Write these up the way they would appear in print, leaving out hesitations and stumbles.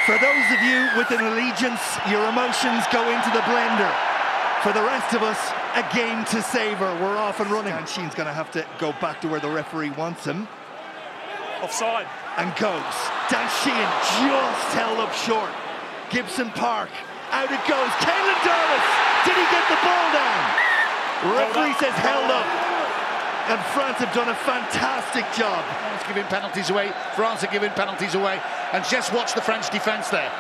For those of you with an allegiance, your emotions go into the blender. For the rest of us, a game to savor. We're off and running. And Sheen's going to have to go back to where the referee wants him. Offside. And goes. Dan Sheehan just held up short. Gibson Park. Out it goes. Caelan Doris. Did he get the ball down? Referee says held up. And France have done a fantastic job. France giving penalties away. France are giving penalties away. And just watch the French defence there.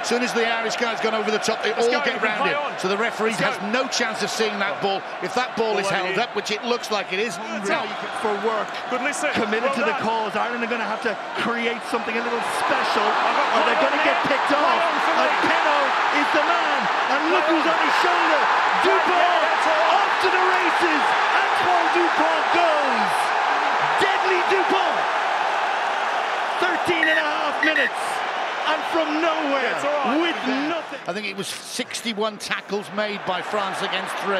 As soon as the Irish guy's gone over the top, they all get round it. So the referee has no chance of seeing that ball. If that ball is held up, which it looks like it is, now you can, for work, committed to the cause. Ireland are going to have to create something a little special, or they're going to get picked off. And Penno is the man, and look who's on his shoulder. Dupont off to the races. Antoine Dupont goes. Deadly Dupont. 13 and a half minutes. And from nowhere, with nothing. I think it was 61 tackles made by France against 3.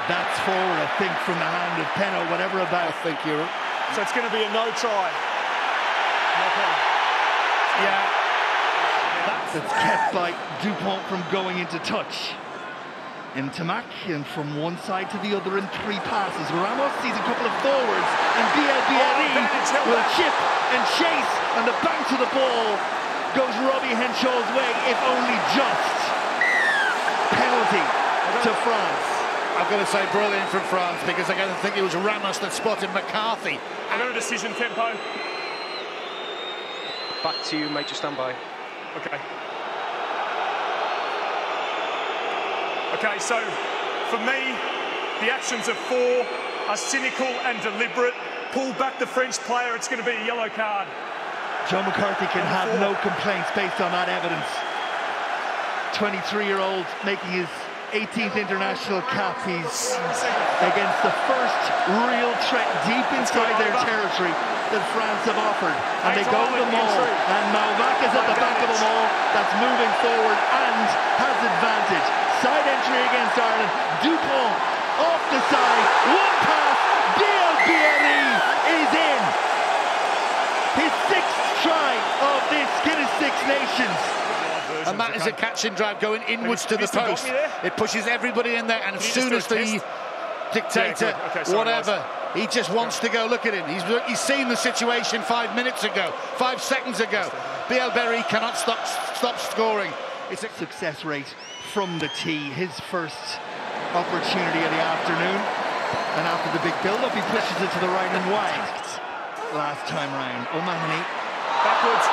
That's forward, I think, from the hand of Penno, whatever about. I think you're... So it's going to be a no try. Yeah. That's kept by Dupont from going into touch. Into Mac, and from one side to the other in 3 passes. Ramos sees a couple of forwards, and Bielle-Biarrey will chip and chase, and the bounce of the ball goes Robbie Henshaw's way, if only just. Penalty to France. I've got to say brilliant from France, because I think it was Ramos that spotted McCarthy. I got a decision, tempo. Back to you, major standby. Okay. Okay, so for me, the actions of 4 are cynical and deliberate. Pull back the French player, it's going to be a yellow card. Joe McCarthy can have no complaints based on that evidence. 23-year-old making his 18th international cap. He's against the first real threat deep inside their territory that France have offered. And they go to the maul. And Malvac is at the back of the maul. That's moving forward and has advantage. Side entry against Ireland. Dupont off the side. One pass. Bielle-Biarrey is in. His 6th try of this Guinness Six Nations. And that is a catch and drive going inwards to the post. It pushes everybody in there, and as soon as the dictator, whatever, he just wants to go. Look at him. He's seen the situation 5 minutes ago, 5 seconds ago. Bielle-Biarrey cannot stop scoring. It's a success rate from the tee. His first opportunity of the afternoon. And after the big build-up, he pushes it to the right and wide. Last time round, O'Mahony backwards,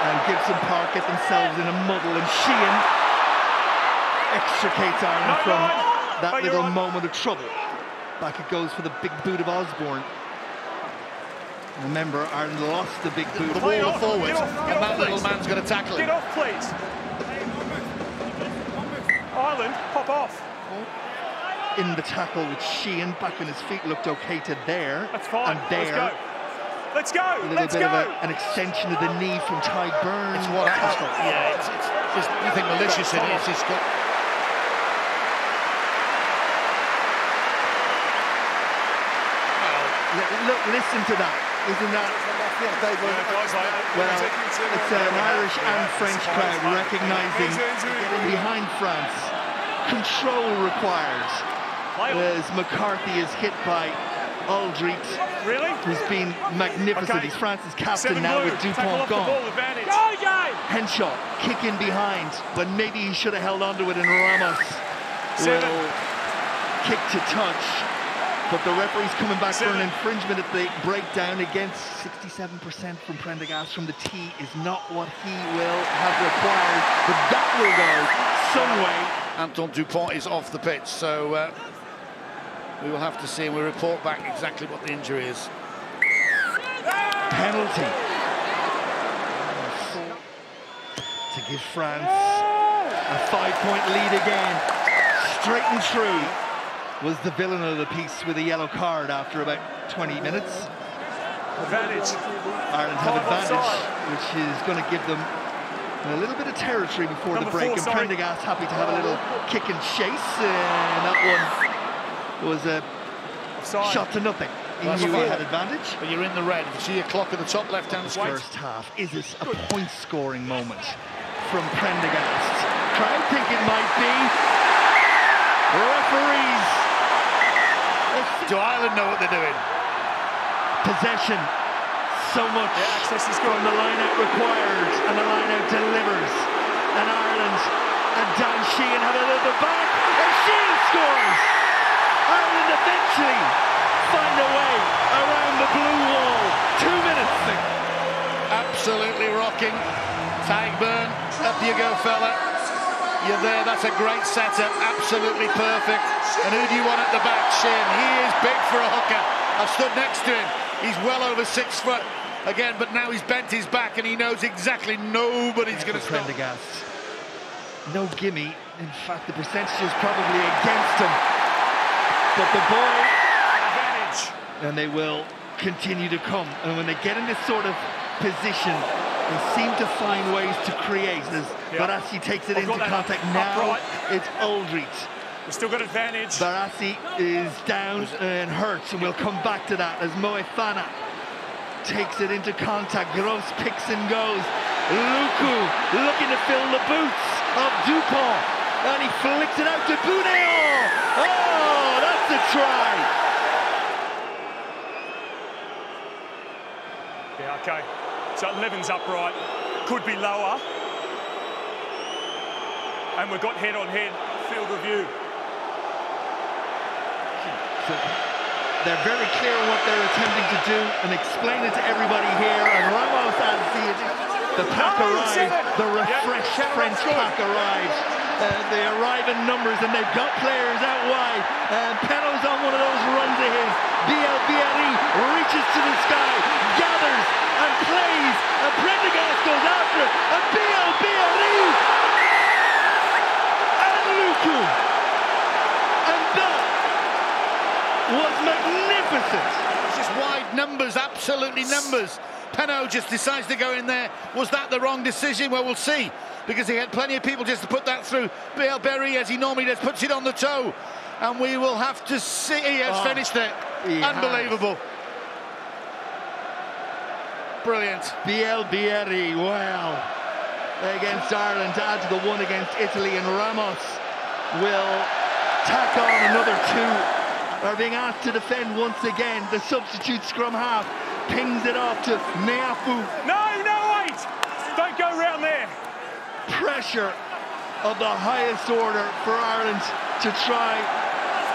and Gibson Park get themselves in a muddle, and Sheehan extricates Ireland from that little moment of trouble. Back it goes for the big boot of Osborne. Remember, Ireland lost the big boot. The ball forward, and that little man's going to tackle him. Get off, please. Ireland, pop off. In the tackle with Sheehan, back on his feet, looked okay to there. That's fine. And there. Let's go. A little bit of an extension of the knee from Ty Burns. It's what happens. Yeah, it's just nothing malicious in it. It's got... Look, listen to that. Isn't that? Well, it's an Irish and French crowd recognising getting behind France. Control required. As McCarthy is hit by Aldrit, who's been magnificent. He's France's captain now with Dupont gone. Henshaw kick in behind, but maybe he should have held onto it, and Ramos will kick to touch. But the referee's coming back for an infringement at the breakdown against 67% from Prendergast from the tee is not what he will have required, but that will go some way. Antoine Dupont is off the pitch, so we will have to see, and we'll report back exactly what the injury is. Penalty to give France a 5-point lead again. Straight and true was the villain of the piece with a yellow card after about 20 minutes. Advantage. Ireland have advantage, which is going to give them a little bit of territory before the break. And Prendergast happy to have a little kick and chase, and that one was a shot to nothing. He knew he had advantage. But you're in the red. You see your clock at the top left-hand screen. First half, is this a point-scoring moment from Prendergast? Crowd think it might be. Referees. Do Ireland know what they're doing? Possession. So much from the line-out required, and the line-out delivers. And Ireland and Dan Sheehan have a little bit back, and Sheehan scores! Ireland eventually find a way around the blue wall. 2 minutes. Absolutely rocking. Tagburn, up you go, fella. You're there, that's a great setup, absolutely perfect. And who do you want at the back? Sheehan, he is big for a hooker. I've stood next to him. He's well over 6 foot again, but now he's bent his back and he knows exactly nobody's going to stop. Prendergast. No gimme. In fact, the percentage is probably against him. But the boy, advantage. And they will continue to come. And when they get in this sort of position, they seem to find ways to create. As Barassi takes it into contact now, it's Aldrich. We've still got advantage. Barassi is down and hurts, and we'll come back to that as Moefana takes it into contact. Gross picks and goes. Luku looking to fill the boots of Dupont, and he flicks it out to Boudéon. Oh, that's a try. Yeah, okay. So 11's upright. Could be lower. And we've got head-on-head field review. So they're very clear on what they're attempting to do and explain it to everybody here. And Ramos adds the pack arrives, the refreshed French pack arrives. They arrive in numbers and they've got players out wide. Peno's on one of those runs of his. Bielle-Biarrey reaches to the sky, gathers and plays. And Prendergast goes after it. And Bielle-Biarrey and Luku. And that was magnificent. It's just wide numbers, absolutely numbers. Penaud just decides to go in there. Was that the wrong decision? Well, we'll see, because he had plenty of people just to put that through. Bielle-Biarrey, as he normally does, puts it on the toe, and we will have to see. He has finished it. Unbelievable. Brilliant. Bielle-Biarrey, wow. Against Ireland to add to the one against Italy, and Ramos will tack on another 2. Are being asked to defend once again. The substitute scrum half pings it off to Neafu. No, wait! Don't go round there. Pressure of the highest order for Ireland to try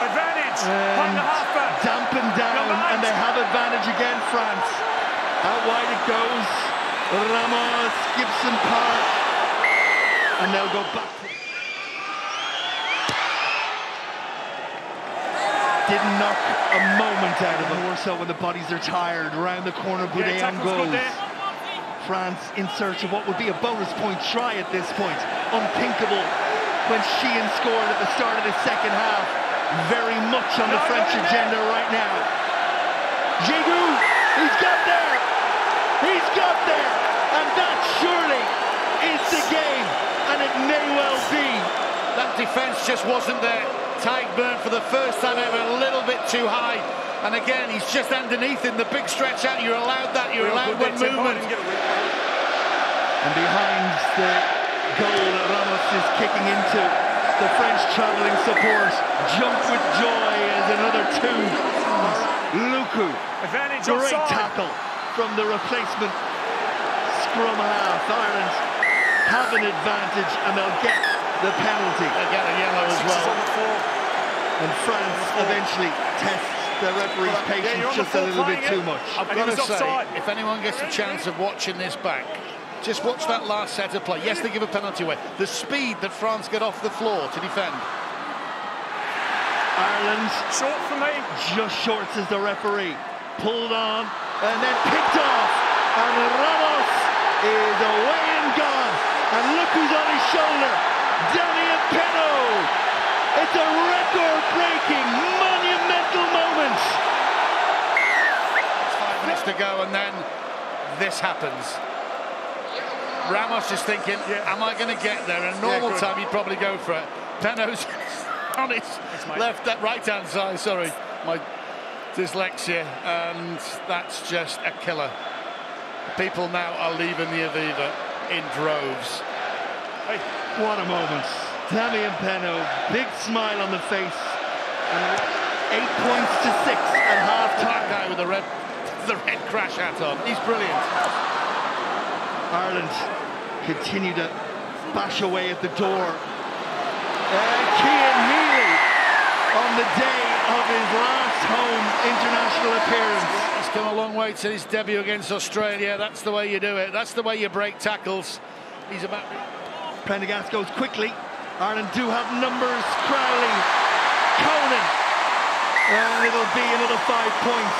advantage and dampen down, and they have advantage again, France. Out wide it goes. Ramos, Gibson Park, and they'll go back. Didn't knock a moment out of them, more so when the bodies are tired. Around the corner, Boudéon goes. France in search of what would be a bonus point try at this point. Unthinkable when Sheehan scored at the start of the second half. Very much on the French agenda right now. Giroud, he's got there! He's got there! And that surely is the game, and it may well be. That defence just wasn't there. Tagburn for the first time ever, a little bit too high. And again, he's just underneath in the big stretch out. You're allowed that, you're allowed one movement. And behind the goal that Ramos is kicking into, the French travelling support jump with joy as another 2. Luku, great tackle from the replacement scrum half. Ireland have an advantage and they'll get the penalty. They'll get a yellow as well. And France eventually tests the referee's patience just a little bit too much. I've got to say, if anyone gets a chance of watching this back, just watch that last set of play. Yes, they give a penalty away. The speed that France get off the floor to defend. Ireland short for me. Just short, says the referee. Pulled on and then picked off. And Ramos is away and gone. And look who's on his shoulder. Damien Penaud. It's a record-breaking, monumental moment. 5 minutes to go, and then this happens. Ramos is thinking, am I going to get there? In normal time, he'd probably go for it. Penaud's on his right-hand side, sorry. dyslexia, and that's just a killer. People now are leaving the Aviva in droves. Hey, what a moment. Damian Penno, big smile on the face. And 8 points to 6 at half-time. That guy with the red crash hat on, he's brilliant. Ireland continue to bash away at the door. Cian Healy on the day of his last home international appearance. He's come a long way to his debut against Australia. That's the way you do it. That's the way you break tackles. He's about... Prendergast goes quickly. Ireland do have numbers. Crowley, Conan, and it'll be another 5 points.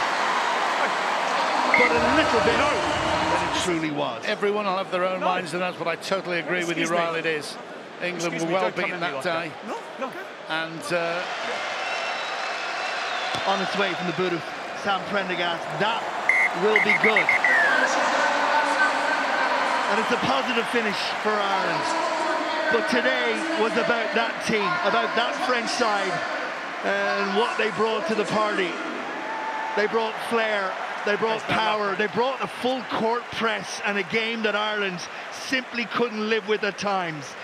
But a little bit than it truly was. Everyone will have their own minds, and that's what I totally agree with you, Ryle. It is. England were well beaten that day. And on its way from the boot of Sam Prendergast, that will be good. And it's a positive finish for Ireland. But today was about that team, about that French side, and what they brought to the party. They brought flair, they brought power, they brought a full court press, and a game that Ireland simply couldn't live with at times.